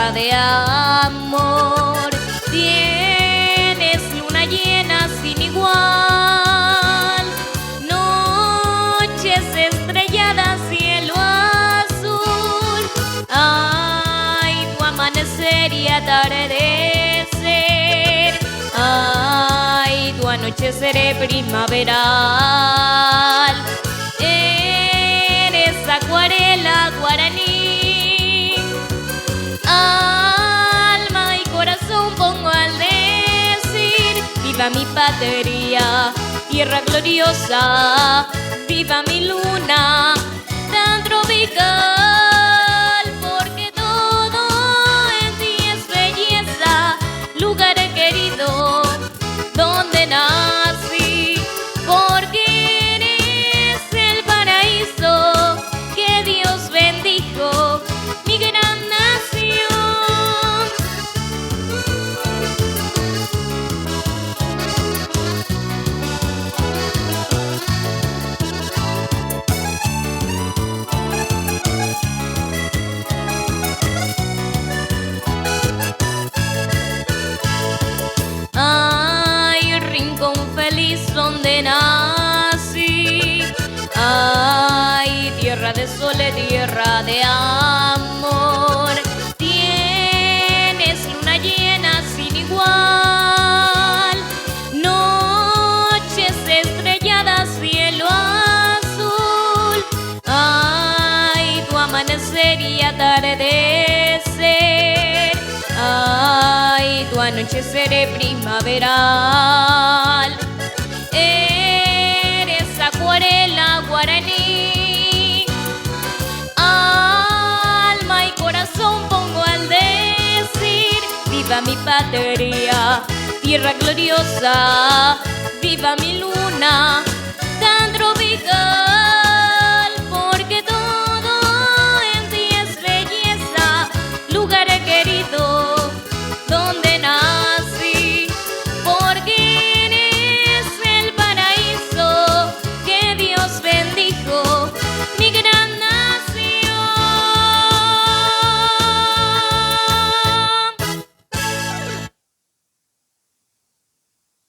tierra de amor. Tienes luna llena sin igual, noches estrelladas, cielo azul. Ay, tu amanecer y atardecer. Ay, tu anochecer primaveral. Eres acuarela guaraní. Alma y corazón pongo al decir: viva mi patria, tierra gloriosa, viva mi luna tan tropical, porque todo en ti es belleza, lugar querido donde nací, porque eres el paraíso que Dios bendijo, mi gran nación. Ay, rincón feliz donde nací. Ay, tierra de sol, tierra de amor. Tienes luna llena sin igual, noches estrelladas, cielo azul. Ay, tu amanecer y atardecer. Ay, tu anochecer primaveral. Eres acuarela guaraní. Alma y corazón pongo al decir: viva mi patria, tierra gloriosa, viva mi luna tan tropical.